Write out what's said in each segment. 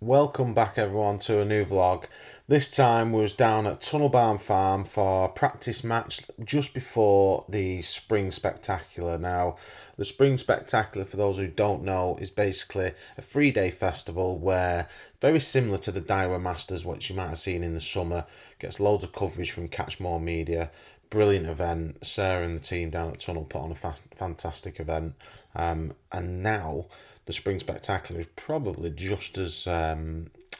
Welcome back everyone to a new vlog. This time we was down at Tunnel Barn Farm for a practice match just before the Spring Spectacular. Now, the Spring Spectacular, for those who don't know, is basically a 3-day festival where, very similar to the Daiwa Masters, which you might have seen in the summer, gets loads of coverage from Catchmore Media. Brilliant event. Sarah and the team down at Tunnel put on a fantastic event. And now the Spring Spectacular is probably just as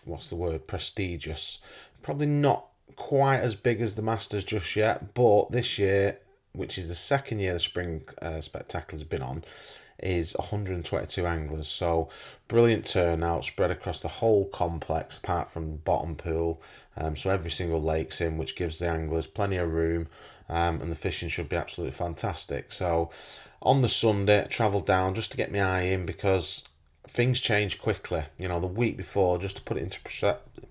what's the word, prestigious. Probably not quite as big as the Masters just yet, but this year, which is the second year the Spring Spectacular has been on, is 122 anglers. So brilliant turnout spread across the whole complex, apart from the bottom pool. So every single lake's in, which gives the anglers plenty of room, and the fishing should be absolutely fantastic. So on the Sunday, I travelled down just to get my eye in because things change quickly. You know, the week before, just to put it into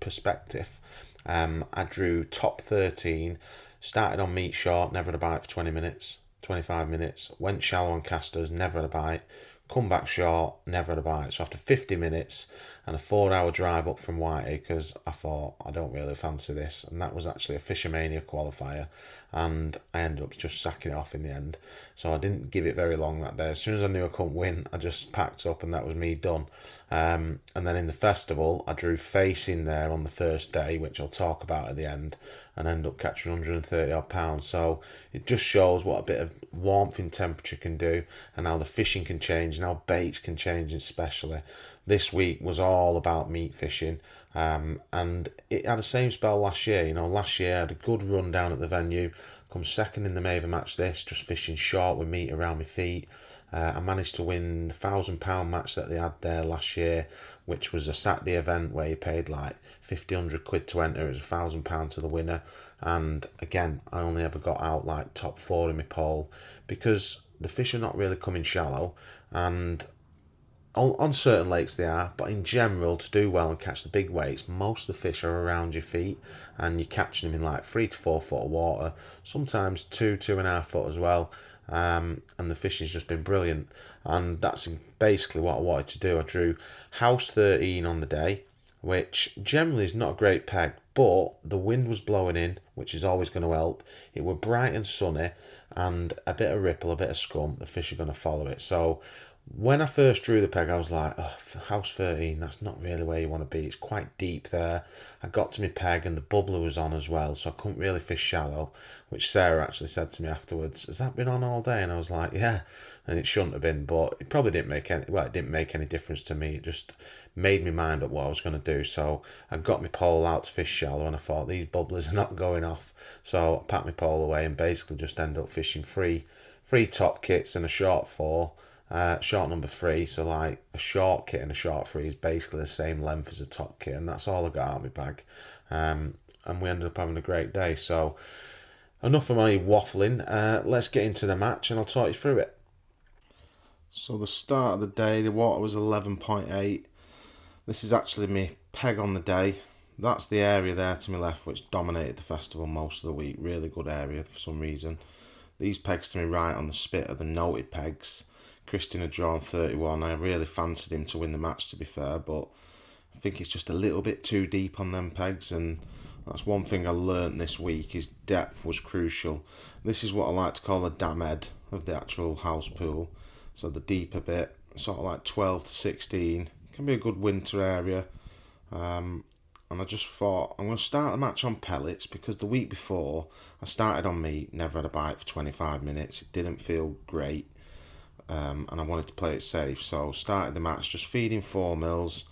perspective, I drew top 13, started on meat short, never had a bite for 20 minutes, 25 minutes, went shallow on casters, never had a bite, come back short, never had a bite. So after 50 minutes and a 4-hour drive up from Whiteacres, I thought, I don't really fancy this. And that was actually a Fishermania qualifier. And I ended up just sacking it off in the end. So I didn't give it very long that day. As soon as I knew I couldn't win, I just packed up and that was me done. And then in the festival, I drew face in there on the first day, which I'll talk about at the end, and ended up catching 130 odd pounds. So it just shows what a bit of warmth in temperature can do, and how the fishing can change, and how baits can change, especially. This week was all about meat fishing, and it had the same spell last year. You know, last year I had a good run down at the venue, come second in the Maven match this, just fishing short with meat around my feet. I managed to win the £1,000 match that they had there last year, which was a Saturday event where you paid like 1,500 quid to enter. It was £1,000 to the winner. And again, I only ever got out like top 4 in my poll because the fish are not really coming shallow, and on certain lakes they are, but in general, to do well and catch the big weights, most of the fish are around your feet, and you're catching them in like 3 to 4 foot of water, sometimes 2.5 foot as well. And the fishing's just been brilliant, and that's basically what I wanted to do. I drew house 13 on the day, which generally is not a great peg, but the wind was blowing in, which is always going to help. It were bright and sunny, and a bit of ripple, a bit of scum, the fish are going to follow it. So when I first drew the peg, I was like, oh, house 13, that's not really where you want to be. It's quite deep there. I got to my peg and the bubbler was on as well, so I couldn't really fish shallow, which Sarah actually said to me afterwards, has that been on all day? And I was like, yeah. And it shouldn't have been, but it probably didn't make any, well, it didn't make any difference to me. It just made me mind up what I was going to do. So I got my pole out to fish shallow, and I thought, these bubblers are not going off. So I packed my pole away and basically just ended up fishing three top kits and a short 4. Short number 3, so like a short kit and a short 3 is basically the same length as a top kit, and that's all I got out of my bag. And we ended up having a great day. So enough of my waffling. Let's get into the match and I'll talk you through it. So the start of the day, the water was 11.8. This is actually my peg on the day. That's the area there to my left which dominated the festival most of the week. Really good area for some reason. These pegs to my right on the spit are the noted pegs. Christian had drawn 31. I really fancied him to win the match, to be fair, but I think it's just a little bit too deep on them pegs, and that's one thing I learnt this week, is depth was crucial. This is what I like to call the dam head of the actual house pool. So the deeper bit, sort of like 12 to 16, can be a good winter area. And I just thought, I'm going to start the match on pellets, because the week before I started on meat, never had a bite for 25 minutes. It didn't feel great. And I wanted to play it safe, so started the match just feeding 4 mils,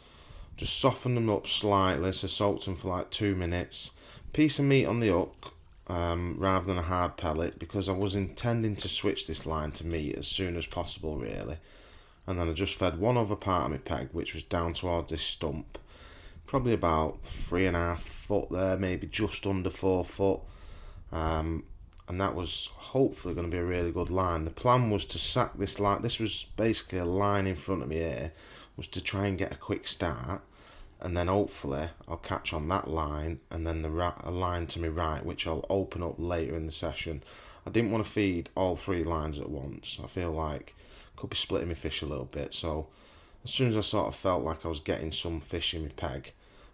just softened them up slightly, so soaked them for like 2 minutes, piece of meat on the hook, rather than a hard pellet, because I was intending to switch this line to meat as soon as possible really. And then I just fed one other part of my peg, which was down towards this stump, probably about 3.5 foot there, maybe just under 4 foot. And that was hopefully going to be a really good line. The plan was to sack this line. This was basically a line in front of me here, was to try and get a quick start, and then hopefully I'll catch on that line, and then a line to my right, which I'll open up later in the session. I didn't want to feed all 3 lines at once. I feel like I could be splitting my fish a little bit, so As soon as I sort of felt like I was getting some fish in my peg,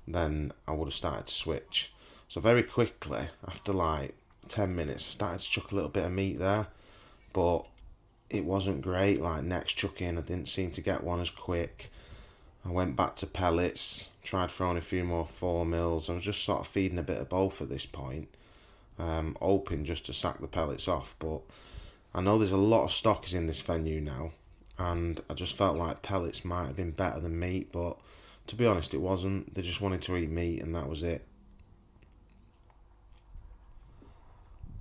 then I would have started to switch. So very quickly, after like 10 minutes, I started to chuck a little bit of meat there, but it wasn't great. Like next chuck in, I didn't seem to get one as quick. I went back to pellets, tried throwing a few more 4 mils. I was just sort of feeding a bit of both at this point, hoping just to sack the pellets off. But I know there's a lot of stockers in this venue now, and I just felt like pellets might have been better than meat, but to be honest, it wasn't. They just wanted to eat meat, and that was it.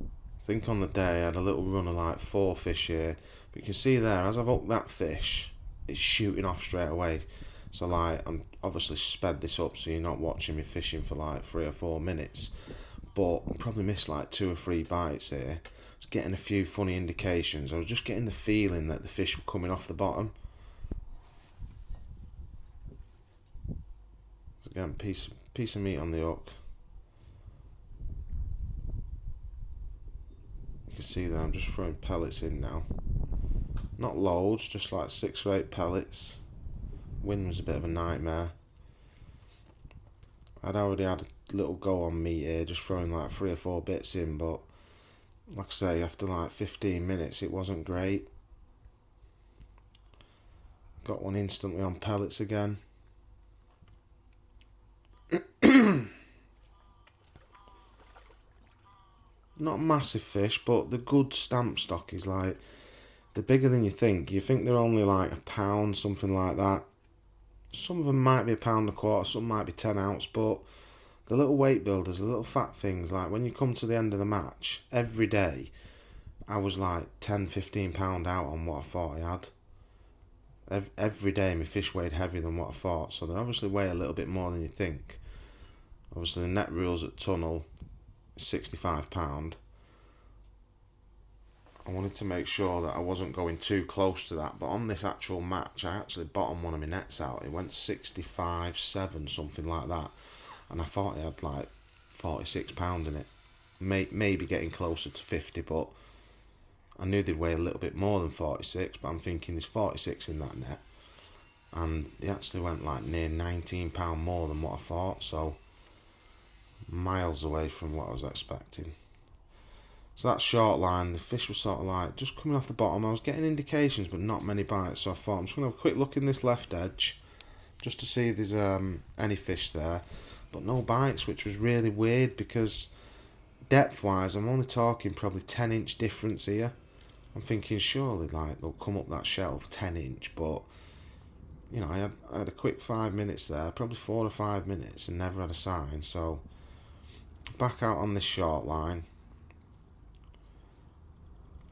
I think on the day I had a little run of like 4 fish here, but you can see there, as I've hooked that fish, it's shooting off straight away. So like, I'm obviously sped this up so you're not watching me fishing for like 3 or 4 minutes, but I probably missed like 2 or 3 bites here. I was getting a few funny indications. I was just getting the feeling that the fish were coming off the bottom. So again, piece of meat on the hook. You can see that I'm just throwing pellets in now. Not loads, just like 6 or 8 pellets. Wind was a bit of a nightmare. I'd already had a little go on meat here, just throwing like 3 or 4 bits in, but like I say, after like 15 minutes it wasn't great. Got one instantly on pellets again. Not massive fish, but the good stamp stock is like, they're bigger than you think. You think they're only like a pound, something like that. Some of them might be a pound and a quarter, some might be 10 ounce, but the little weight builders, the little fat things, like when you come to the end of the match, every day, I was like 10, 15 pound out on what I thought I had. Every day my fish weighed heavier than what I thought, so they obviously weigh a little bit more than you think. Obviously the net rules at Tunnel, £65. I wanted to make sure that I wasn't going too close to that, but on this actual match I actually bottomed one of my nets out. It went 65.7, something like that, and I thought it had like £46 in it, maybe getting closer to 50, but I knew they'd weigh a little bit more than 46, but I'm thinking there's 46 in that net, and they actually went like near £19 more than what I thought, so miles away from what I was expecting. So that short line, the fish was sort of like just coming off the bottom. I was getting indications but not many bites, so I thought I'm just going to have a quick look in this left edge just to see if there's any fish there, but no bites, which was really weird because depth wise I'm only talking probably 10-inch difference here. I'm thinking surely like they'll come up that shelf 10-inch, but you know, I had a quick 5 minutes there, probably 4 or 5 minutes, and never had a sign. So back out on this short line.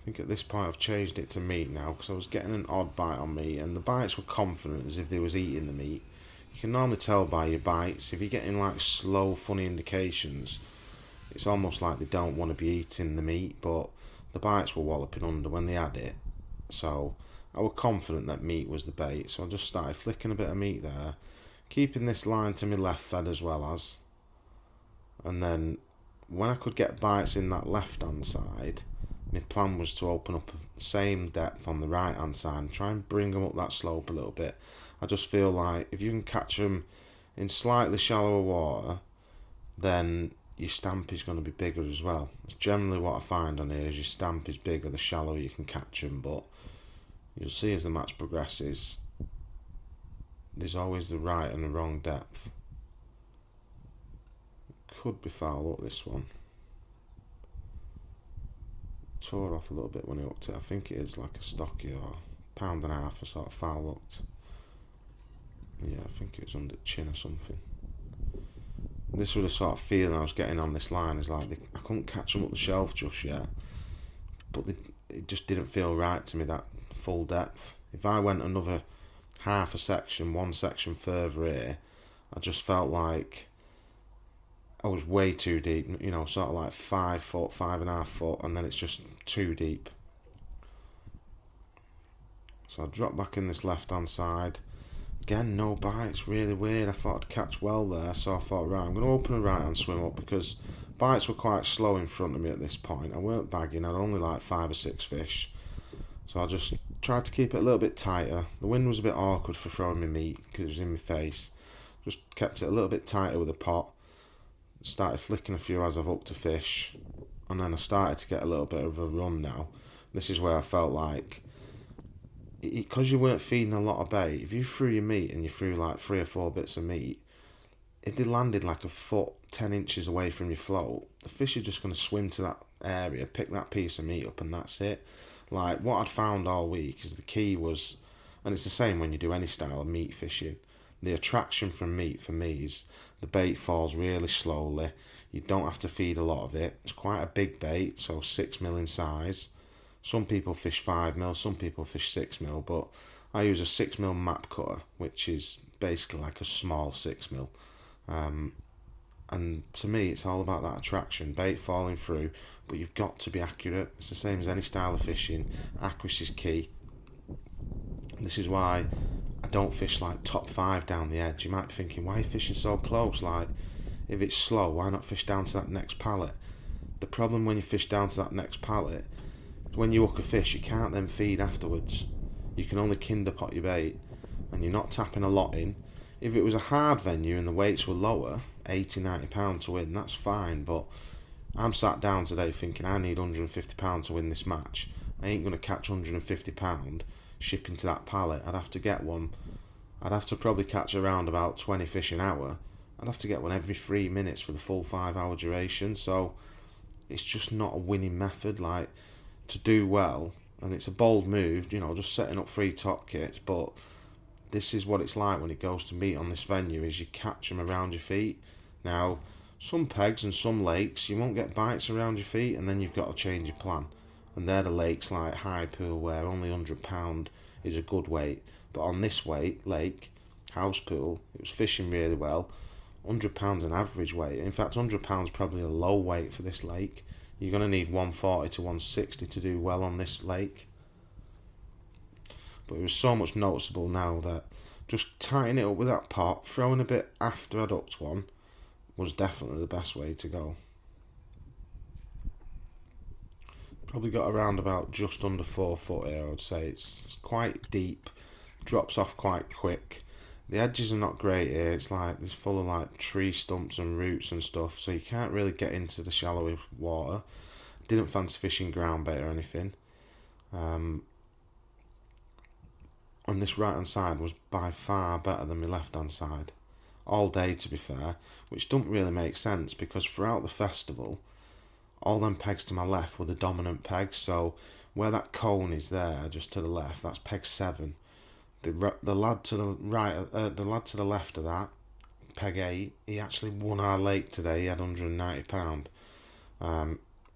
I think at this point I've changed it to meat now because I was getting an odd bite on meat, and the bites were confident as if they was eating the meat. You can normally tell by your bites, if you're getting like slow funny indications, it's almost like they don't want to be eating the meat, but the bites were walloping under when they had it, so I was confident that meat was the bait. So I just started flicking a bit of meat there, keeping this line to my left fed as well as, and then when I could get bites in that left hand side, my plan was to open up the same depth on the right hand side and try and bring them up that slope a little bit. I just feel like if you can catch them in slightly shallower water, then your stamp is going to be bigger as well. It's generally what I find on here is your stamp is bigger the shallower you can catch them, but you'll see as the match progresses there's always the right and the wrong depth. Could be foul up this one. Tore off a little bit when he hooked it. I think it is like a stocky or £1.5 or sort of foul hooked. Yeah, I think it was under the chin or something. This was the sort of feeling I was getting on this line, is like I couldn't catch them up the shelf just yet, but it just didn't feel right to me, that full depth. If I went another half a section, one section further here, I just felt like I was way too deep, you know, sort of like 5 foot, 5.5 foot, and then it's just too deep. So I dropped back in this left hand side. Again, no bites, really weird. I thought I'd catch well there, so I thought, right, I'm going to open a right hand swim up because bites were quite slow in front of me at this point. I weren't bagging, I'd only like 5 or 6 fish. So I just tried to keep it a little bit tighter. The wind was a bit awkward for throwing my meat because it was in my face. Just kept it a little bit tighter with a pot. Started flicking a few as I've hooked a fish, and then I started to get a little bit of a run now. This is where I felt like, because you weren't feeding a lot of bait, if you threw your meat and you threw like 3 or 4 bits of meat, if they landed like a foot, 10 inches away from your float, the fish are just going to swim to that area, pick that piece of meat up, and that's it. Like, what I'd found all week is the key was, and it's the same when you do any style of meat fishing, the attraction from meat for me is the bait falls really slowly. You don't have to feed a lot of it. It's quite a big bait, so 6 mil in size. Some people fish 5 mil, some people fish 6 mil, but I use a 6 mil map cutter, which is basically like a small 6 mil. And to me, it's all about that attraction, bait falling through, but you've got to be accurate. It's the same as any style of fishing. Accuracy is key. This is why I don't fish like top 5 down the edge. You might be thinking, why are you fishing so close? Like, if it's slow, why not fish down to that next pallet? The problem when you fish down to that next pallet is when you hook a fish, you can't then feed afterwards. You can only kinder pot your bait, and you're not tapping a lot in. If it was a hard venue and the weights were lower, 80, 90 pounds to win, that's fine, but I'm sat down today thinking I need 150 pounds to win this match. I ain't going to catch 150 pound shipping to that pallet. I'd have to get one. I'd have to probably catch around about 20 fish an hour. I'd have to get one every 3 minutes for the full 5 hour duration. So it's just not a winning method. Like, to do well, and it's a bold move, just setting up 3 top kits, but this is what it's like when it goes to meet on this venue, is you catch them around your feet. Now, some pegs and some lakes, you won't get bites around your feet, and then you've got to change your plan. And they're the lakes like High Pool, where only £100 is a good weight. But on this lake, House Pool, it was fishing really well. £100 an average weight. In fact, £100 probably a low weight for this lake. You're going to need 140 to 160 to do well on this lake. But it was so much noticeable now that just tightening it up with that pot, throwing a bit after I'd hooked one, was definitely the best way to go. Probably got around about just under 4 foot here, I would say. It's quite deep, drops off quite quick. The edges are not great here. It's like it's full of like tree stumps and roots and stuff, so you can't really get into the shallow water. Didn't fancy fishing ground bait or anything. And this right hand side was by far better than my left hand side. All day, to be fair, which don't really make sense because throughout the festival, all them pegs to my left were the dominant pegs. So where that cone is there, just to the left, that's peg 7. The lad to the right, the lad to the left of that, peg 8, he actually won our lake today. He had £190.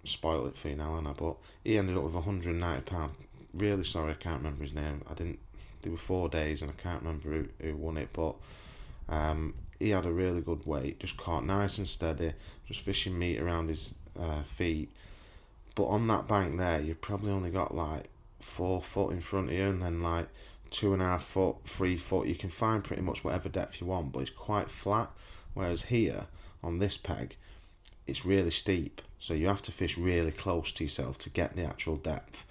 Spoil it for you now, Anna, but he ended up with £190. Really sorry, I can't remember his name. There were 4 days and I can't remember who won it, but he had a really good weight, just caught nice and steady, just fishing meat around his feet. But on that bank there, you've probably only got like 4 foot in front of you, and then like 2.5 foot, 3 foot. You can find pretty much whatever depth you want, but it's quite flat. Whereas here on this peg, it's really steep, so you have to fish really close to yourself to get the actual depth.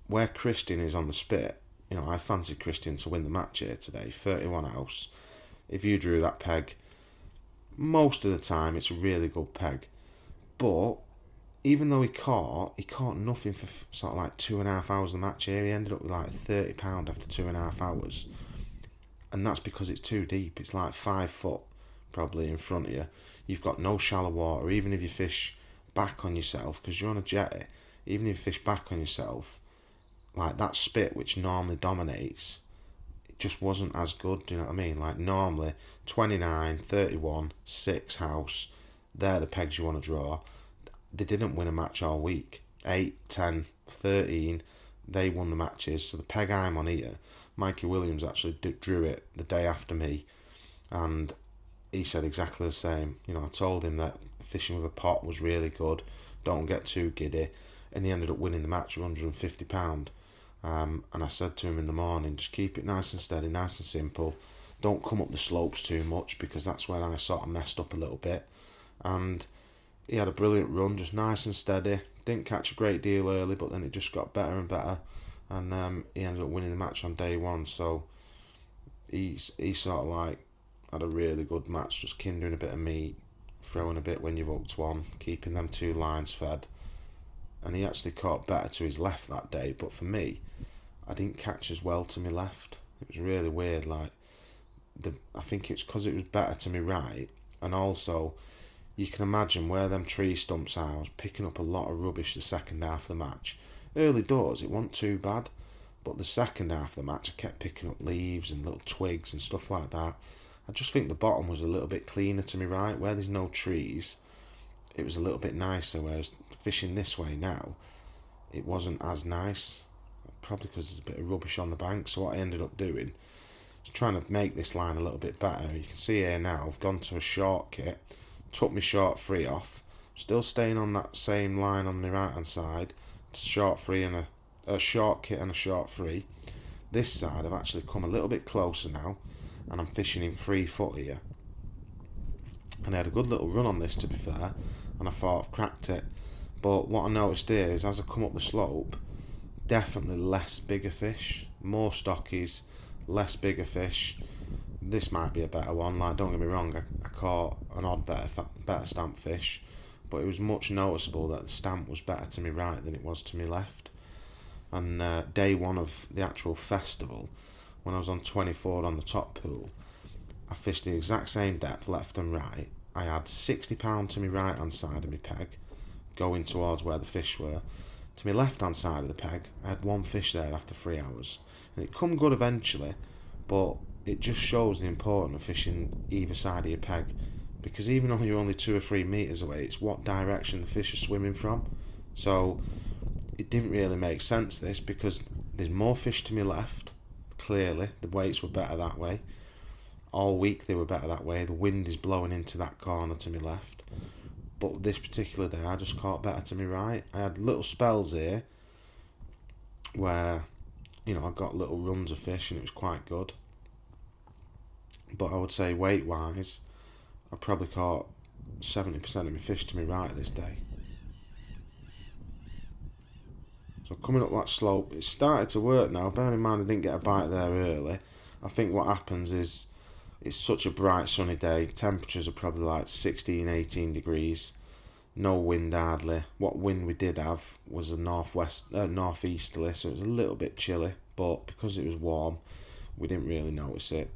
Where Christian is on the spit, I fancied Christian to win the match here today, 31 house. If you drew that peg, most of the time it's a really good peg. But even though he caught nothing for sort of like 2.5 hours of the match here. He ended up with like £30 after 2.5 hours. And that's because it's too deep. It's like 5 foot probably in front of you. You've got no shallow water. Even if you fish back on yourself, because you're on a jetty, even if you fish back on yourself, like that spit which normally dominates, it just wasn't as good, do you know what I mean? Like normally 29, 31, 6 house, they're the pegs you want to draw. They didn't win a match all week. 8, 10, 13, they won the matches. So the peg I'm on here, Mikey Williams actually drew it the day after me, and he said exactly the same. I told him that fishing with a pot was really good, don't get too giddy, and he ended up winning the match with £150. And I said to him in the morning, just keep it nice and steady, nice and simple. Don't come up the slopes too much, because that's where I sort of messed up a little bit. And he had a brilliant run, just nice and steady. Didn't catch a great deal early, but then it just got better and better. and he ended up winning the match on day one. So he sort of like had a really good match, just kindling a bit of meat, throwing a bit when you've hooked one, keeping them two lines fed. And he actually caught better to his left that day, but for me, I didn't catch as well to my left. It was really weird. Like I think it's because it was better to my right, and also you can imagine where them tree stumps are. I was picking up a lot of rubbish the second half of the match. Early doors, it wasn't too bad, but the second half of the match, I kept picking up leaves and little twigs and stuff like that. I just think the bottom was a little bit cleaner to me right. Where there's no trees, it was a little bit nicer, whereas fishing this way now, it wasn't as nice. Probably because there's a bit of rubbish on the bank. So what I ended up doing is trying to make this line a little bit better. You can see here now, I've gone to a short kit, took my short free off, still staying on that same line on the right hand side, short free and a short kit and a short free. This side I've actually come a little bit closer now, and I'm fishing in 3 foot here. And I had a good little run on this, to be fair, and I thought I've cracked it. But what I noticed here is as I come up the slope, definitely less bigger fish, more stockies, less bigger fish. This might be a better one. Like, don't get me wrong, I caught an odd better stamp fish, but it was much noticeable that the stamp was better to me right than it was to me left. And day one of the actual festival, when I was on 24 on the top pool, I fished the exact same depth left and right. I had £60 to my right hand side of my peg, going towards where the fish were. To my left hand side of the peg, I had one fish there after 3 hours, and it come good eventually, but it just shows the importance of fishing either side of your peg, because even though you're only 2 or 3 metres away, it's what direction the fish are swimming from. So it didn't really make sense, this, because there's more fish to my left. Clearly the weights were better that way. All week they were better that way. The wind is blowing into that corner to my left, but this particular day I just caught better to my right. I had little spells here where, you know, I got little runs of fish and it was quite good, but I would say weight wise I probably caught 70% of my fish to my right this day. So coming up that slope, it started to work now. Bearing in mind I didn't get a bite there early. I think what happens is it's such a bright sunny day. Temperatures are probably like 16-18 degrees. No wind hardly. What wind we did have was a northeasterly, so it was a little bit chilly, but because it was warm we didn't really notice it.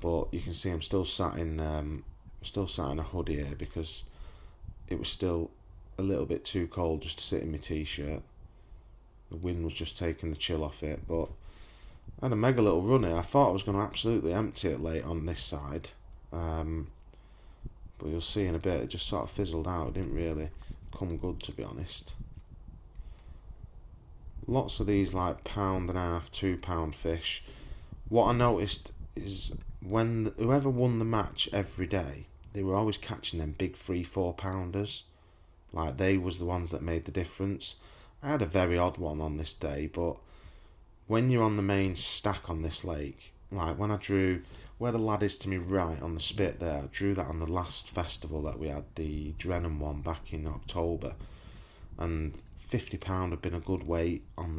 But you can see I'm still sat in a hoodie here because it was still a little bit too cold just to sit in my t-shirt. The wind was just taking the chill off it, but I had a mega little run here. I thought I was going to absolutely empty it late on this side, but you'll see in a bit it just sort of fizzled out. It didn't really come good, to be honest. Lots of these like £1.5, £2 fish. What I noticed is when whoever won the match every day, they were always catching them big 3-4 pounders. Like, they was the ones that made the difference. I had a very odd one on this day, but when you're on the main stack on this lake, like when I drew where the lad is to me right on the spit there, I drew that on the last festival that we had, the Drennan one back in October, and £50 had been a good weight on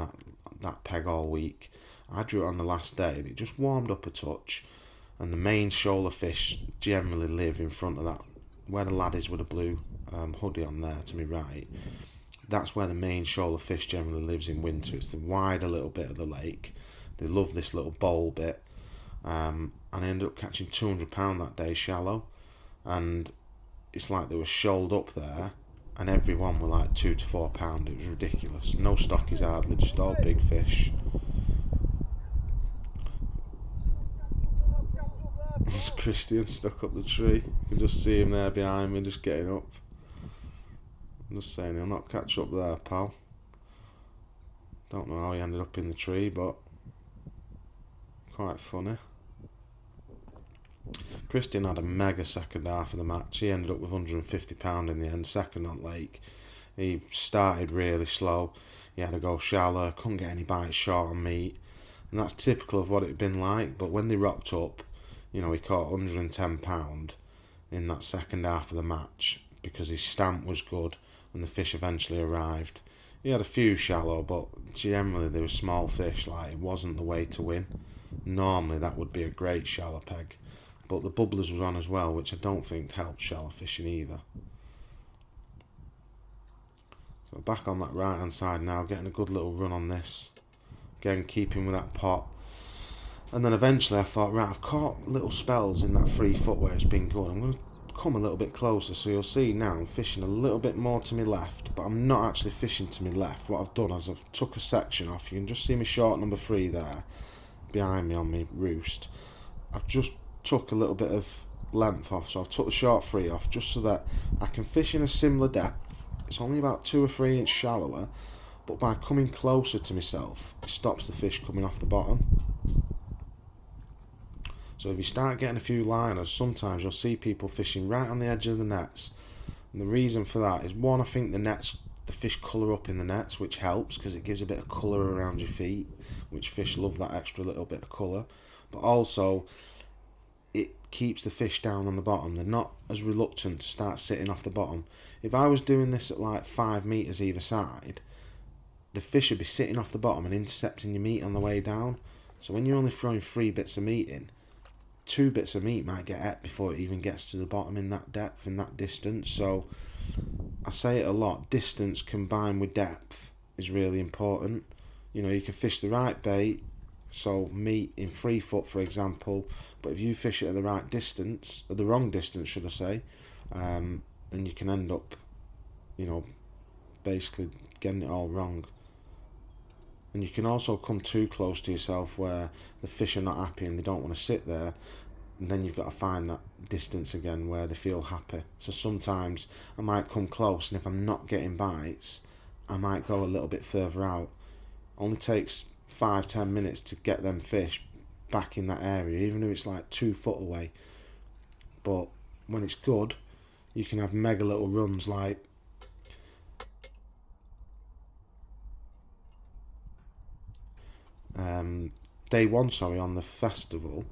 that peg all week. I drew it on the last day and it just warmed up a touch, and the main shoal of fish generally live in front of that, where the lad is with a blue hoodie on there to me right. That's where the main shoal of fish generally lives in winter. It's the wider little bit of the lake. They love this little bowl bit. And I ended up catching £200 that day shallow. And it's like they were shoaled up there, and every one were like £2 to £4. It was ridiculous. No stockies hardly, just all big fish. There's Christian stuck up the tree. You can just see him there behind me, just getting up. I'm just saying he'll not catch up there, pal. Don't know how he ended up in the tree, but quite funny. Christian had a mega second half of the match. He ended up with £150 in the end, second on lake. He started really slow. He had to go shallow, couldn't get any bites short on meat, and that's typical of what it had been like. But when they rocked up, you know, he caught £110 in that second half of the match because his stamp was good and the fish eventually arrived. He had a few shallow, but generally they were small fish. Like, it wasn't the way to win. Normally that would be a great shallow peg, but the bubblers was on as well, which I don't think helped shallow fishing either. So back on that right hand side now, getting a good little run on this. Again, keeping with that pot. And then eventually I thought, right, I've caught little spells in that 3 foot where it's been good. I'm going to come a little bit closer, so you'll see now I'm fishing a little bit more to my left, but I'm not actually fishing to my left. What I've done is I've took a section off. You can just see my short number 3 there behind me on my roost. I've just took a little bit of length off, so I've took the short 3 off just so that I can fish in a similar depth. It's only about 2 or 3 inches shallower, but by coming closer to myself, it stops the fish coming off the bottom. So if you start getting a few liners, sometimes you'll see people fishing right on the edge of the nets. And the reason for that is, one, I think the fish colour up in the nets, which helps because it gives a bit of colour around your feet, which fish love that extra little bit of colour. But also, it keeps the fish down on the bottom. They're not as reluctant to start sitting off the bottom. If I was doing this at like 5 metres either side, the fish would be sitting off the bottom and intercepting your meat on the way down. So when you're only throwing 3 bits of meat in, 2 bits of meat might get ate before it even gets to the bottom in that depth, in that distance. So I say it a lot, distance combined with depth is really important. You know, you can fish the right bait, so meat in 3 foot for example, but if you fish it at the right distance, or the wrong distance should I say, then you can end up, you know, basically getting it all wrong. And you can also come too close to yourself where the fish are not happy and they don't want to sit there, and then you've got to find that distance again where they feel happy. So sometimes I might come close, and if I'm not getting bites, I might go a little bit further out. Only takes 5-10 minutes to get them fish back in that area, even if it's like 2 foot away. But when it's good, you can have mega little runs like day 1, on the festival.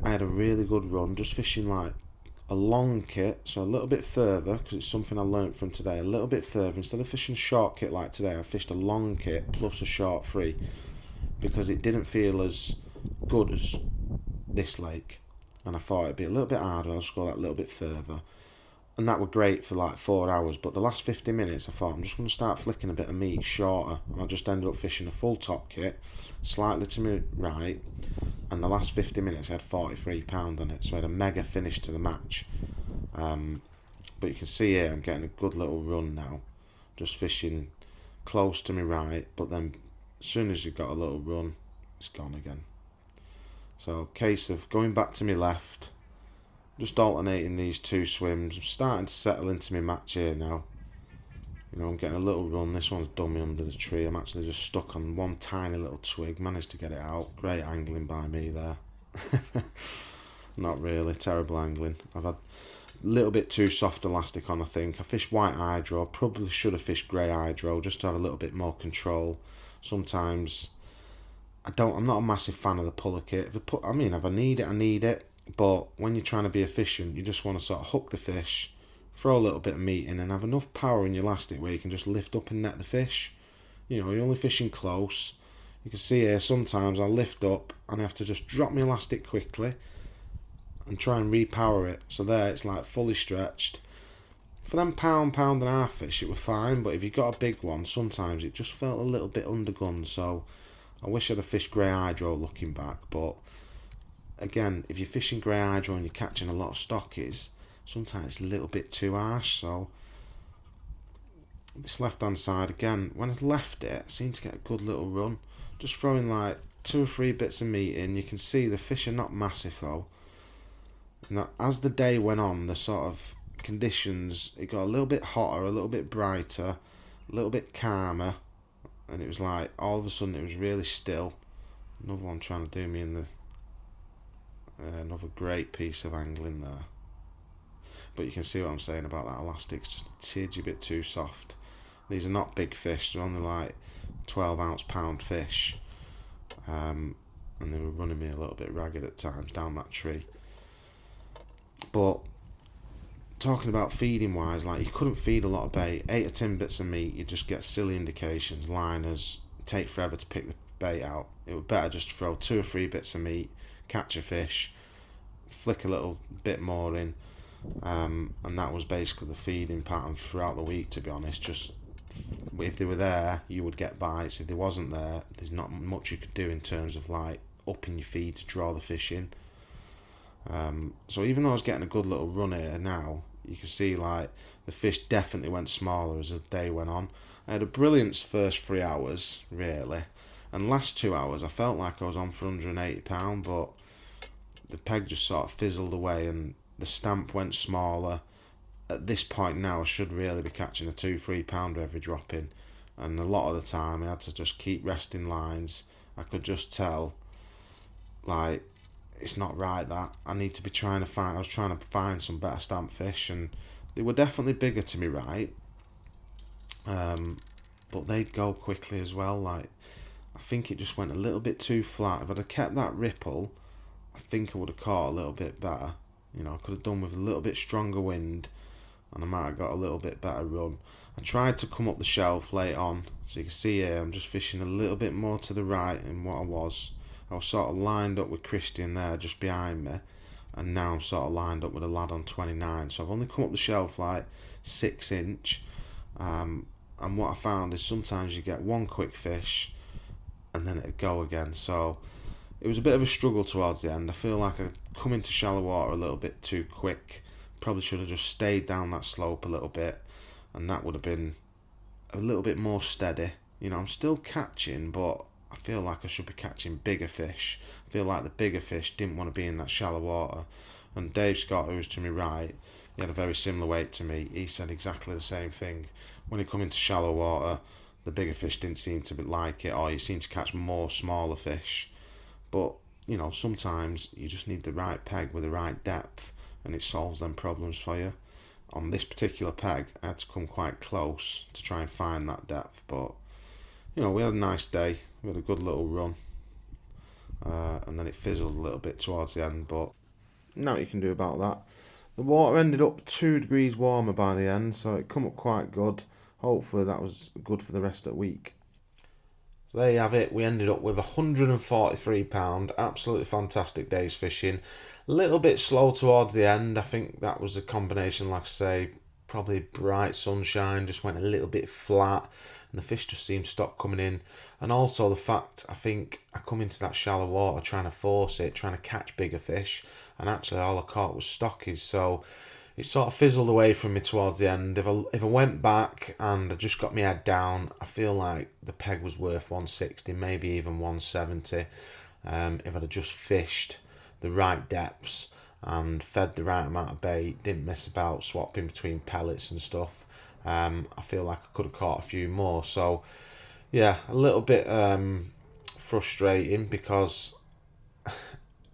I had a really good run, just fishing like a long kit, so a little bit further, because it's something I learnt from today, a little bit further. Instead of fishing a short kit like today, I fished a long kit plus a short 3, because it didn't feel as good as this lake, and I thought it'd be a little bit harder, I'll just go that little bit further. And that were great for like 4 hours, but the last 50 minutes I thought I'm just going to start flicking a bit of meat shorter, and I just ended up fishing a full top kit, slightly to my right, and the last 50 minutes I had 43 pound on it, so I had a mega finish to the match. But you can see here I'm getting a good little run now, just fishing close to my right, but then as soon as you've got a little run, it's gone again. So case of going back to my left, just alternating these 2 swims. I'm starting to settle into my match here now. You know, I'm getting a little run. This one's done me under the tree. I'm actually just stuck on one tiny little twig. Managed to get it out. Great angling by me there. Not really. Terrible angling. I've had a little bit too soft elastic on, I think. I fished white hydro. Probably should have fished grey hydro just to have a little bit more control. Sometimes I'm not a massive fan of the puller kit. If I need it, I need it. But when you're trying to be efficient, you just want to sort of hook the fish, throw a little bit of meat in, and have enough power in your elastic where you can just lift up and net the fish. You know, you're only fishing close. You can see here sometimes I'll lift up and I have to just drop my elastic quickly and try and repower it. So there it's like fully stretched. For them pound and a half fish it was fine, but if you got a big one, sometimes it just felt a little bit undergunned. So I wish I'd have fished grey hydro looking back, but again, if you're fishing grey hydro and you're catching a lot of stockies, sometimes it's a little bit too harsh. So this left hand side again, when I left it, I seemed to get a good little run, just throwing like 2 or 3 bits of meat in. You can see the fish are not massive though. Now as the day went on, the sort of conditions, it got a little bit hotter, a little bit brighter, a little bit calmer, and it was like all of a sudden it was really still. Another one trying to do me in the another great piece of angling there. But you can see what I'm saying about that elastic's just a tidgy bit too soft. These are not big fish, they're only like 12 ounce pound fish, and they were running me a little bit ragged at times down that tree. But talking about feeding wise, like you couldn't feed a lot of bait. 8 or 10 bits of meat, you just get silly indications. Liners take forever to pick the bait out. It would better just throw 2 or 3 bits of meat, catch a fish, flick a little bit more in, and that was basically the feeding pattern throughout the week. To be honest, just if they were there, you would get bites. If they wasn't there, there's not much you could do in terms of like upping your feed to draw the fish in. So even though I was getting a good little run here now, you can see like the fish definitely went smaller as the day went on. I had a brilliant first 3 hours, really, and last 2 hours I felt like I was on for £180, but the peg just sort of fizzled away and the stamp went smaller. At this point now, I should really be catching a 2-3 pounder every drop in, and a lot of the time I had to just keep resting lines. I could just tell, like, it's not right. That I need to be trying to find. I was trying to find some better stamp fish, and they were definitely bigger to me, right? But they'd go quickly as well. Like, I think it just went a little bit too flat. If I'd have kept that ripple, I think I would have caught a little bit better. You know, I could have done with a little bit stronger wind, and I might have got a little bit better run. I tried to come up the shelf late on, so you can see here I'm just fishing a little bit more to the right than what I was. I was sort of lined up with Christian there just behind me, and now I'm sort of lined up with a lad on 29. So I've only come up the shelf like 6 inch, and what I found is sometimes you get one quick fish and then it'd go again. So it was a bit of a struggle towards the end. I feel like I come into shallow water a little bit too quick. Probably should have just stayed down that slope a little bit, and that would have been a little bit more steady. You know, I'm still catching, but I feel like I should be catching bigger fish. I feel like the bigger fish didn't want to be in that shallow water. And Dave Scott, who was to my right, he had a very similar weight to me. He said exactly the same thing. When he come into shallow water, the bigger fish didn't seem to like it, or you seem to catch more smaller fish. But, you know, sometimes you just need the right peg with the right depth, and it solves them problems for you. On this particular peg, I had to come quite close to try and find that depth, but, you know, we had a nice day. We had a good little run, and then it fizzled a little bit towards the end, but not what you can do about that. The water ended up 2 degrees warmer by the end, so it come up quite good. Hopefully that was good for the rest of the week. So there you have it. We ended up with £143. Absolutely fantastic day's fishing. A little bit slow towards the end. I think that was a combination, like I say, probably bright sunshine, just went a little bit flat, and the fish just seemed to stop coming in. And also the fact, I think I come into that shallow water trying to force it, trying to catch bigger fish, and actually all I caught was stockies. So it sort of fizzled away from me towards the end. If I went back and I just got my head down, I feel like the peg was worth 160, maybe even 170. If I'd have just fished the right depths and fed the right amount of bait, didn't mess about swapping between pellets and stuff, I feel like I could have caught a few more. So yeah, a little bit frustrating, because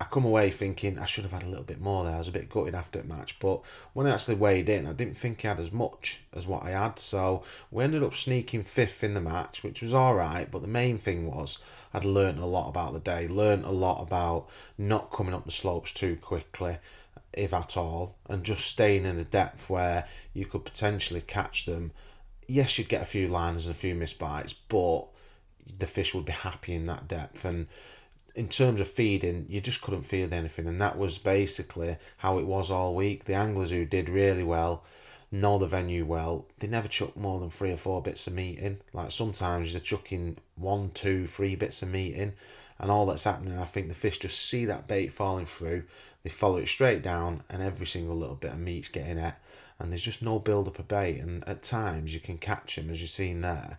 I come away thinking I should have had a little bit more there. I was a bit gutted after the match, but when I actually weighed in, I didn't think I had as much as what I had. So we ended up sneaking 5th in the match, which was all right. But the main thing was I'd learnt a lot about the day, learnt a lot about not coming up the slopes too quickly, if at all, and just staying in a depth where you could potentially catch them. Yes, you'd get a few liners and a few missed bites, but the fish would be happy in that depth. And in terms of feeding, you just couldn't feed anything, and that was basically how it was all week. The anglers who did really well, know the venue well, they never chuck more than 3 or 4 bits of meat in. Like sometimes they're chucking 1, 2, 3 bits of meat in, and all that's happening, I think the fish just see that bait falling through, they follow it straight down, and every single little bit of meat's getting at, and there's just no build up of bait. And at times you can catch them, as you've seen there,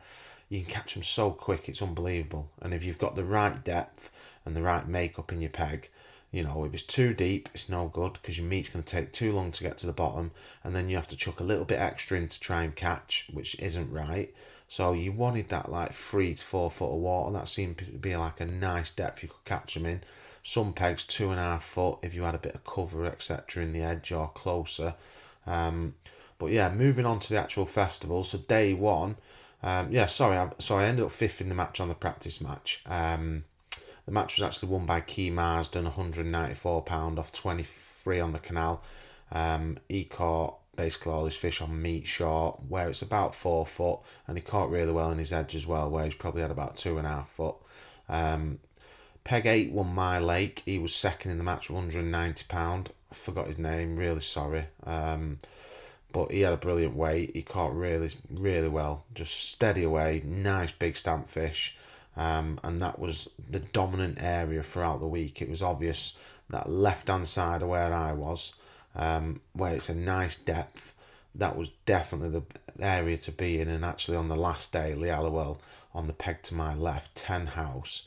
you can catch them so quick, it's unbelievable. And if you've got the right depth and the right makeup in your peg, you know, if it's too deep, it's no good, because your meat's going to take too long to get to the bottom, and then you have to chuck a little bit extra in to try and catch, which isn't right. So you wanted that like 3 to 4 foot of water. That seemed to be like a nice depth you could catch them in. Some pegs 2.5 foot if you had a bit of cover, etc., in the edge or closer. But yeah, moving on to the actual festival. So day one, I ended up 5th in the match on the practice match. The match was actually won by Key Marsden, £194 off 23 on the canal. He caught basically all his fish on meat short, where it's about 4 foot, and he caught really well in his edge as well, where he's probably had about 2.5 foot. Peg 8 won my lake. He was second in the match with £190. I forgot his name, really sorry. But he had a brilliant weight. He caught really, really well. Just steady away, nice big stamp fish. And that was the dominant area throughout the week. It was obvious that left-hand side of where I was, where it's a nice depth, that was definitely the area to be in. And actually on the last day, Lee Halliwell on the peg to my left, 10 house,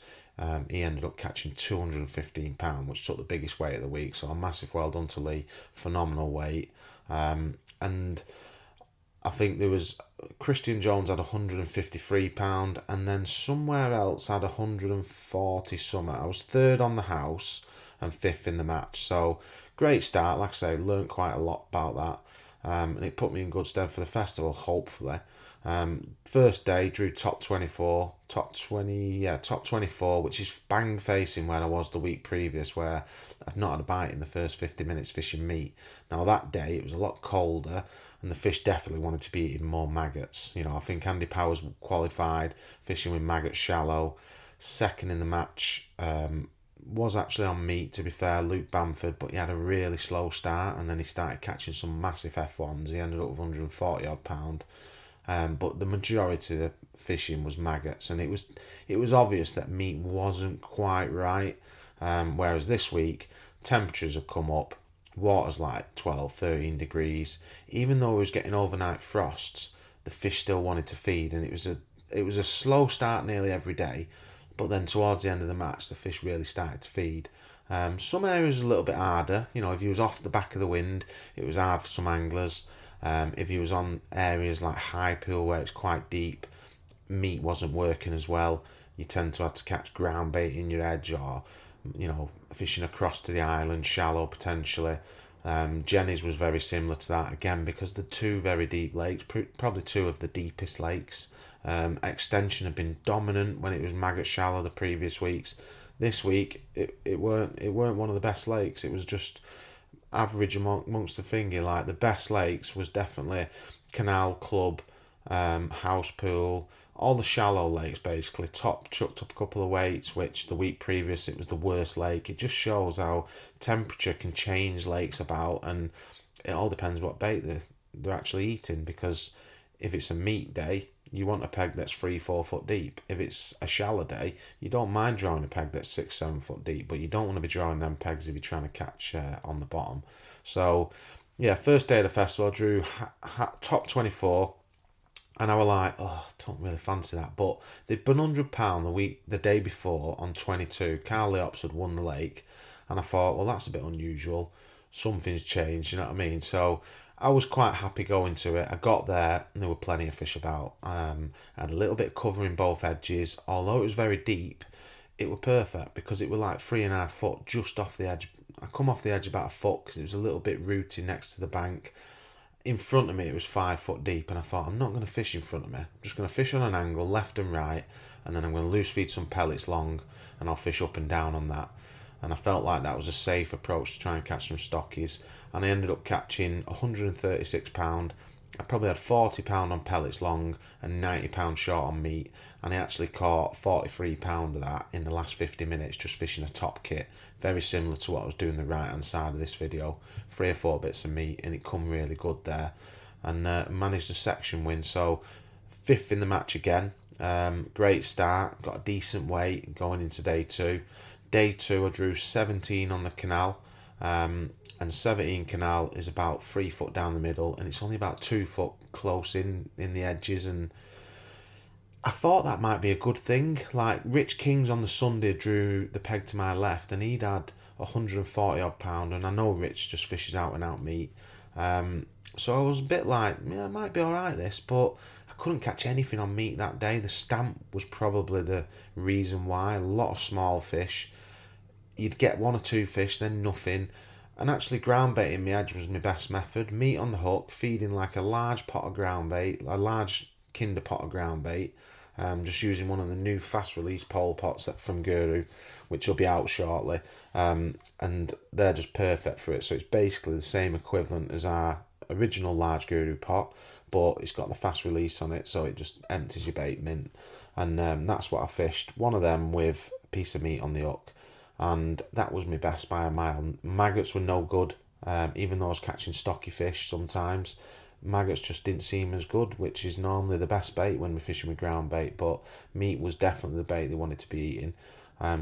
he ended up catching £215, which took the biggest weight of the week. So a massive well done to Lee, phenomenal weight. And I think there was Christian Jones had £153, and then somewhere else had 140 something. I was third on the house and fifth in the match. So great start. Like I say, learned quite a lot about that. And it put me in good stead for the festival, hopefully. First day drew top 24, top 24, which is bang facing where I was the week previous, where I'd not had a bite in the first 50 minutes fishing meat. Now that day it was a lot colder, and the fish definitely wanted to be eating more maggots. You know, I think Andy Powers qualified fishing with maggots shallow. Second in the match was actually on meat, to be fair, Luke Bamford, but he had a really slow start, and then he started catching some massive F1s. He ended up with 140 odd pound. But the majority of the fishing was maggots, and it was obvious that meat wasn't quite right. Whereas this week, temperatures have come up, water's like 12, 13 degrees. Even though we was getting overnight frosts, the fish still wanted to feed, and it was a slow start nearly every day. But then towards the end of the match, the fish really started to feed. Some areas a little bit harder. You know, if you was off the back of the wind, it was hard for some anglers. If you was on areas like High Pool where it's quite deep, meat wasn't working as well. You tend to have to catch ground bait in your edge, or fishing across to the island shallow potentially. Jenny's was very similar to that again, because the two very deep lakes, probably two of the deepest lakes. Extension had been dominant when it was maggot shallow the previous weeks. This week it weren't one of the best lakes. It was just average amongst the finger. Like the best lakes was definitely Canal Club, House Pool, all the shallow lakes basically. Top chucked up a couple of weights, which the week previous it was the worst lake. It just shows how temperature can change lakes about, and it all depends what bait they're actually eating, because if it's a meat day, you want a peg that's 3-4 foot deep. If it's a shallow day, you don't mind drawing a peg that's 6-7 foot deep, but you don't want to be drawing them pegs if you're trying to catch on the bottom. So yeah, first day of the festival I drew top 24, and I was like, oh, I don't really fancy that. But they'd been £100 the day before on 22. Carl Leops had won the lake, and I thought, well, that's a bit unusual. Something's changed, you know what I mean? So I was quite happy going to it. I got there and there were plenty of fish about. I had a little bit of cover in both edges. Although it was very deep, it was perfect, because it was like 3.5 foot just off the edge. I come off the edge about a foot because it was a little bit rooty next to the bank. In front of me it was 5 foot deep, and I thought, I'm not going to fish in front of me. I'm just going to fish on an angle, left and right, and then I'm going to loose feed some pellets long, and I'll fish up and down on that. And I felt like that was a safe approach to try and catch some stockies, and I ended up catching £136. I probably had £40 on pellets long and £90 short on meat, and I actually caught £43 of that in the last 50 minutes just fishing a top kit, very similar to what I was doing the right hand side of this video. 3 or 4 bits of meat, and it come really good there, and managed a section win. So 5th in the match again. Great start, got a decent weight going into day 2. Day 2 I drew 17 on the canal, and 17 canal is about 3 foot down the middle, and it's only about 2 foot close in the edges, and I thought that might be a good thing. Like Rich Kings on the Sunday drew the peg to my left, and he'd had 140 odd pound, and I know Rich just fishes out and out meat, so I was a bit like, yeah, it might be alright this, but I couldn't catch anything on meat that day. The stamp was probably the reason why. A lot of small fish. You'd get 1 or 2 fish, then nothing. And actually ground baiting my edge was my best method. Meat on the hook, feeding like a large pot of ground bait, a large kinder pot of ground bait, just using one of the new fast release pole pots from Guru, which will be out shortly, and they're just perfect for it. So it's basically the same equivalent as our original large Guru pot, but it's got the fast release on it, so it just empties your bait mint. And that's what I fished. One of them with a piece of meat on the hook, and that was my best by a mile. Maggots were no good, even though I was catching stocky fish sometimes. Maggots just didn't seem as good, which is normally the best bait when we're fishing with ground bait, but meat was definitely the bait they wanted to be eating.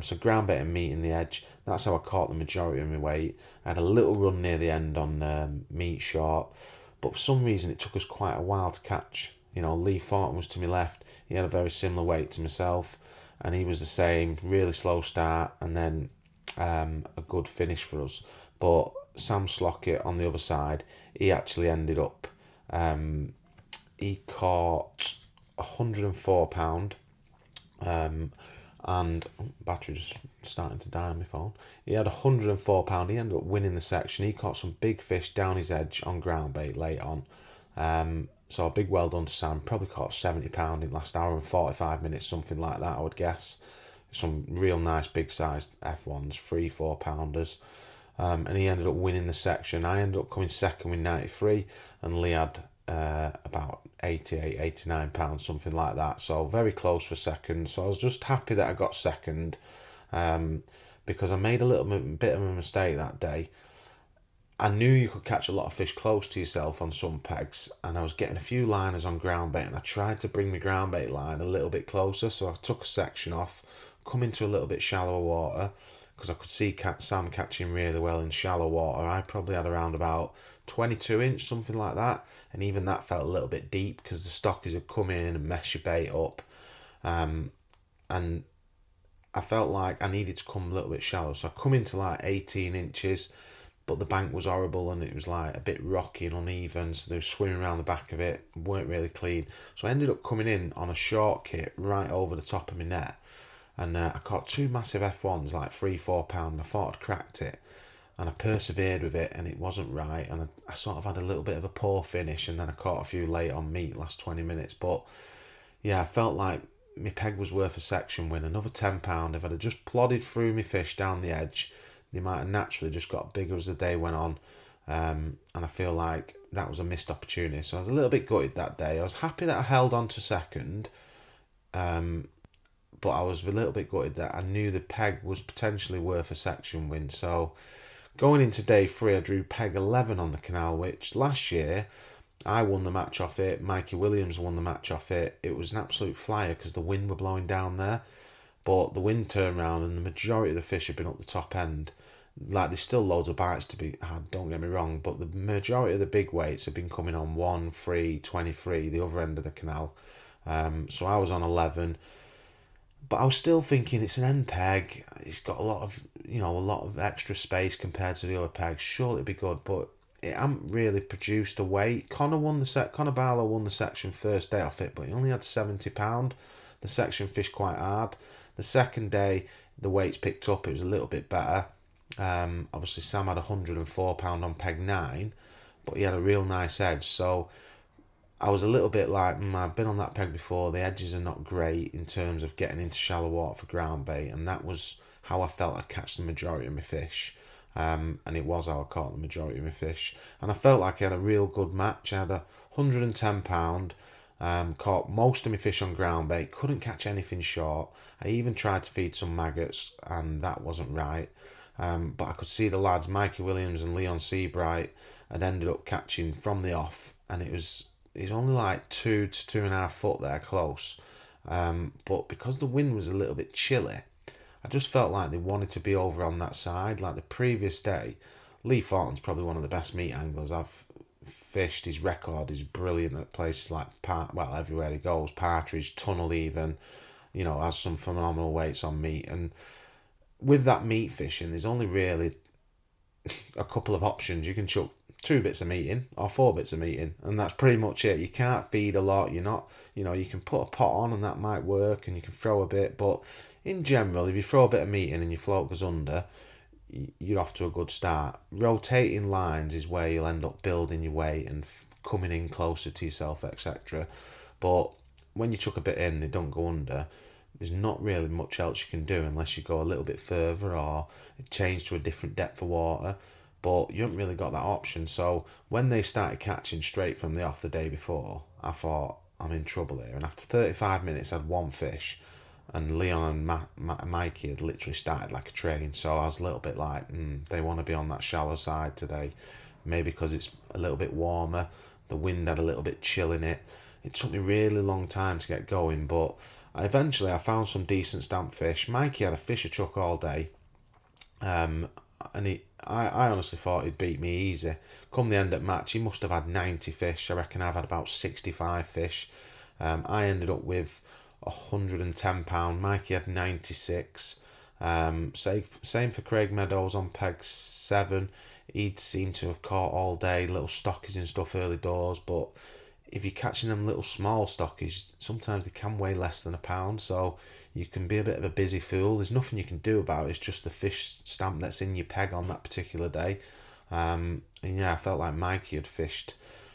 So ground bait and meat in the edge, that's how I caught the majority of my weight. I had a little run near the end on meat short, but for some reason it took us quite a while to catch. Lee Thornton was to my left. He had a very similar weight to myself, and he was the same, really slow start, and then a good finish for us. But Sam Slockett on the other side, he actually ended up, he caught £104, and battery just starting to die on my phone. He had £104. He ended up winning the section. He caught some big fish down his edge on ground bait late on. So a big well done to Sam. Probably caught £70 in the last hour and 45 minutes, something like that, I would guess. Some real nice big sized F1s, 3-4 pounders. And he ended up winning the section. I ended up coming second with 93, and Lee had about 88, 89 pounds, something like that. So very close for second. So I was just happy that I got second, because I made a little bit of a mistake that day. I knew you could catch a lot of fish close to yourself on some pegs, and I was getting a few liners on ground bait, and I tried to bring my ground bait line a little bit closer, so I took a section off, come into a little bit shallower water, because I could see Sam catching really well in shallow water. I probably had around about 22 inch, something like that, and even that felt a little bit deep because the stockers had come in and mess your bait up, and I felt like I needed to come a little bit shallow, so I come into like 18 inches, but the bank was horrible and it was like a bit rocky and uneven, so they were swimming around the back of it, weren't really clean. So I ended up coming in on a short kit right over the top of my net, and I caught two massive F1s, like 3-4 pound. I thought I'd cracked it, and I persevered with it, and it wasn't right, and I sort of had a little bit of a poor finish, and then I caught a few late on meat last 20 minutes. But yeah, I felt like my peg was worth a section win, another £10. If I'd have just plodded through my fish down the edge, they might have naturally just got bigger as the day went on, and I feel like that was a missed opportunity. So I was a little bit gutted that day. I was happy that I held on to second, but I was a little bit gutted that I knew the peg was potentially worth a section win. So going into day 3, I drew peg 11 on the canal, which last year I won the match off it. Mikey Williams won the match off it. It was an absolute flyer because the wind were blowing down there. But the wind turned round and the majority of the fish have been up the top end. Like, there's still loads of bites to be had, don't get me wrong, but the majority of the big weights have been coming on 1, 3, 23, the other end of the canal. So I was on 11. But I was still thinking it's an end peg. It's got a lot of extra space compared to the other pegs. Surely it'd be good, but it hadn't really produced a weight. Connor Barlow won the section first day off it, but he only had £70. The section fished quite hard. The second day, the weights picked up. It was a little bit better. Obviously, Sam had £104 on peg 9, but he had a real nice edge. So I was a little bit like, I've been on that peg before. The edges are not great in terms of getting into shallow water for ground bait, and that was how I felt I'd catch the majority of my fish. And it was how I caught the majority of my fish. And I felt like I had a real good match. I had £110. Caught most of my fish on ground bait, couldn't catch anything short. I even tried to feed some maggots, and that wasn't right. But I could see the lads, Mikey Williams and Leon Seabright, had ended up catching from the off, and it's only like 2 to 2.5 foot there close. But because the wind was a little bit chilly, I just felt like they wanted to be over on that side. Like the previous day, Lee Thornton's probably one of the best meat anglers I've fished. His record is brilliant at places like everywhere he goes. Partridge, Tunnel even, has some phenomenal weights on meat. And with that meat fishing, there's only really a couple of options. You can chuck 2 bits of meat in or 4 bits of meat in, and that's pretty much it. You can't feed a lot. You're not, you can put a pot on and that might work, and you can throw a bit, but in general, if you throw a bit of meat in and your float goes under, you're off to a good start. Rotating lines is where you'll end up building your weight and coming in closer to yourself, etc. But when you chuck a bit in, they don't go under. There's not really much else you can do unless you go a little bit further or change to a different depth of water. But you haven't really got that option. So when they started catching straight from the off the day before, I thought, I'm in trouble here. And after 35 minutes, I had one fish, and Leon and Mikey had literally started like a train. So I was a little bit like, they want to be on that shallow side today. Maybe because it's a little bit warmer, the wind had a little bit chill in it. It took me a really long time to get going, but eventually I found some decent stamp fish. Mikey had a fisher truck all day, and I honestly thought he'd beat me easy. Come the end of the match, he must have had 90 fish. I reckon I've had about 65 fish. I ended up with £110. Mikey had 96. Same for Craig Meadows on peg 7. He'd seem to have caught all day, little stockies and stuff early doors, but if you're catching them little small stockies, sometimes they can weigh less than a pound, so you can be a bit of a busy fool. There's nothing you can do about it. It's just the fish stamp that's in your peg on that particular day. And yeah, I felt like Mikey had fished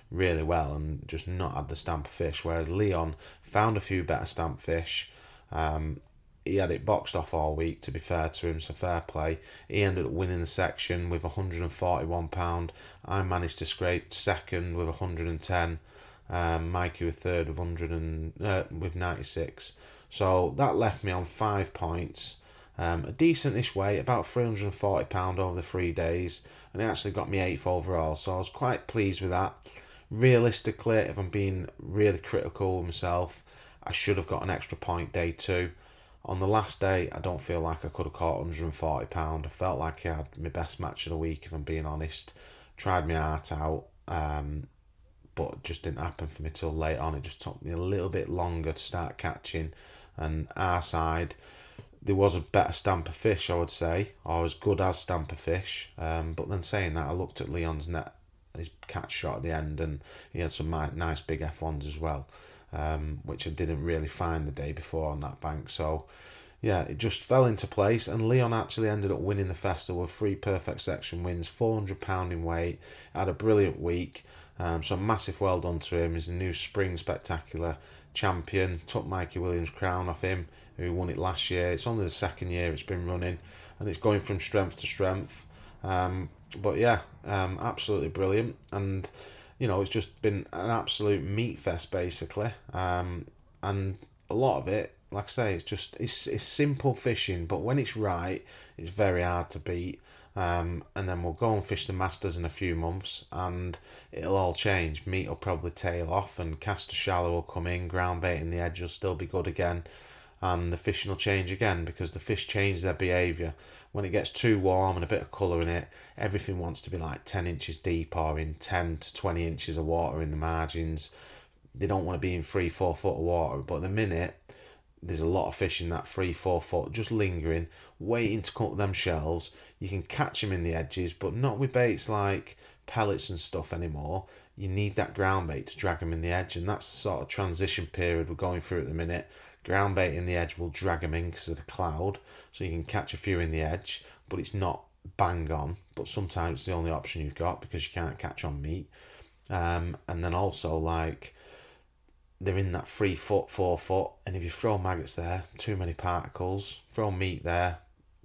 really well and just not had the stamp of fish, whereas Leon found a few better stamp fish. He had it boxed off all week, to be fair to him, so fair play. He ended up winning the section with £141. I managed to scrape second with 110. Mikey with third with 96. So that left me on 5 points. A decentish weight, about £340 over the 3 days, and it actually got me 8th overall, so I was quite pleased with that. Realistically, if I'm being really critical with myself, I should have got an extra point day 2. On the last day, I don't feel like I could have caught £140. I felt like I had my best match of the week, if I'm being honest. Tried my heart out, but it just didn't happen for me till late on. It just took me a little bit longer to start catching. And our side, there was a better stamper fish, I would say, or as good as stamper fish. But then saying that, I looked at Leon's net, his catch shot at the end, and he had some nice big F1s as well. Which I didn't really find the day before on that bank. So yeah, it just fell into place, and Leon actually ended up winning the festival with 3 perfect section wins, £400 in weight, had a brilliant week. So massive well done to him. He's the new Spring Spectacular champion, took Mikey Williams' crown off him, who won it last year. It's only the second year it's been running, and it's going from strength to strength. But yeah, absolutely brilliant. And it's just been an absolute meat fest, basically. And a lot of it, like I say, it's simple fishing, but when it's right, it's very hard to beat. And then we'll go and fish the Masters in a few months, and it'll all change. Meat will probably tail off, and cast shallow will come in, ground bait in the edge will still be good again, and the fishing will change again, because the fish change their behaviour. When it gets too warm and a bit of colour in it, everything wants to be like 10 inches deep or in 10 to 20 inches of water in the margins. They don't want to be in 3-4 foot of water, but at the minute, there's a lot of fish in that 3-4 foot, just lingering, waiting to come up them shells. You can catch them in the edges, but not with baits like pellets and stuff anymore. You need that ground bait to drag them in the edge, and that's the sort of transition period we're going through at the minute. Ground bait in the edge will drag them in because of the cloud, so you can catch a few in the edge, but it's not bang on. But sometimes it's the only option you've got because you can't catch on meat. And then also, like, they're in that 3 foot, 4 foot, and if you throw maggots there, too many particles, throw meat there,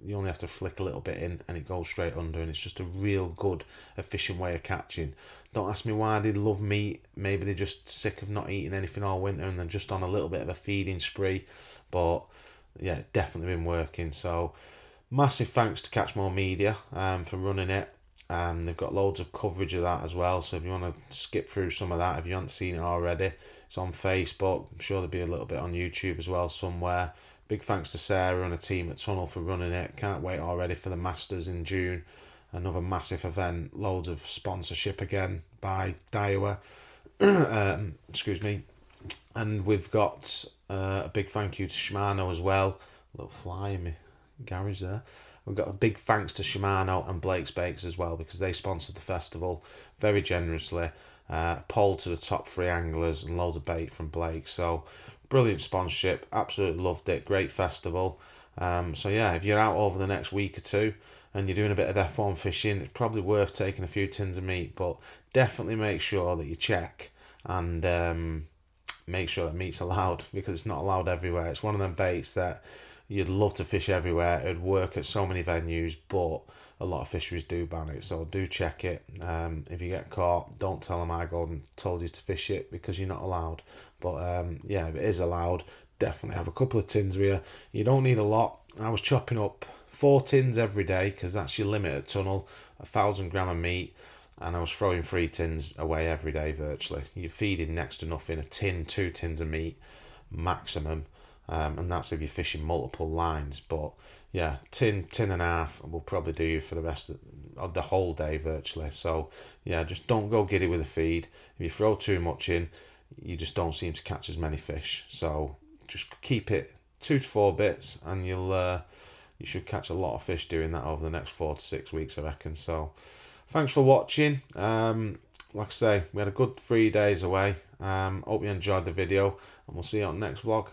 you only have to flick a little bit in and it goes straight under, and it's just a real good, efficient way of catching. Don't ask me why they love meat. Maybe they're just sick of not eating anything all winter and they're just on a little bit of a feeding spree. But yeah, it's definitely been working. So massive thanks to Catch More Media for running it. They've got loads of coverage of that as well, so if you want to skip through some of that, if you haven't seen it already, it's on Facebook. I'm sure there'll be a little bit on YouTube as well somewhere. Big thanks to Sarah and the team at Tunnel for running it. Can't wait already for the Masters in June. Another massive event, loads of sponsorship again by Daiwa. Excuse me. And we've got a big thank you to Shimano as well. A little fly in my garage there. We've got a big thanks to Shimano and Blake's Bakes as well, because they sponsored the festival very generously. Poll to the top 3 anglers and loads of bait from Blake. So brilliant sponsorship. Absolutely loved it. Great festival. So yeah, if you're out over the next week or two and you're doing a bit of F1 fishing, it's probably worth taking a few tins of meat, but definitely make sure that you check and make sure that meat's allowed, because it's not allowed everywhere. It's one of them baits that you'd love to fish everywhere. It'd work at so many venues, but a lot of fisheries do ban it. So do check it. If you get caught, don't tell them I go and told you to fish it, because you're not allowed. But yeah, if it is allowed, definitely have a couple of tins with you. You don't need a lot. I was chopping up 4 tins every day, because that's your limit at Tunnel, 1,000 gram of meat. And I was throwing 3 tins away every day virtually. You're feeding next to nothing, a tin, 2 tins of meat maximum. And that's if you're fishing multiple lines. But yeah, tin and a half will probably do you for the rest of the whole day virtually. So yeah, just don't go giddy with the feed. If you throw too much in, you just don't seem to catch as many fish. So just keep it 2 to 4 bits, and you should catch a lot of fish doing that over the next 4 to 6 weeks, I reckon. So thanks for watching. Like I say, we had a good 3 days away. Hope you enjoyed the video, and we'll see you on the next vlog.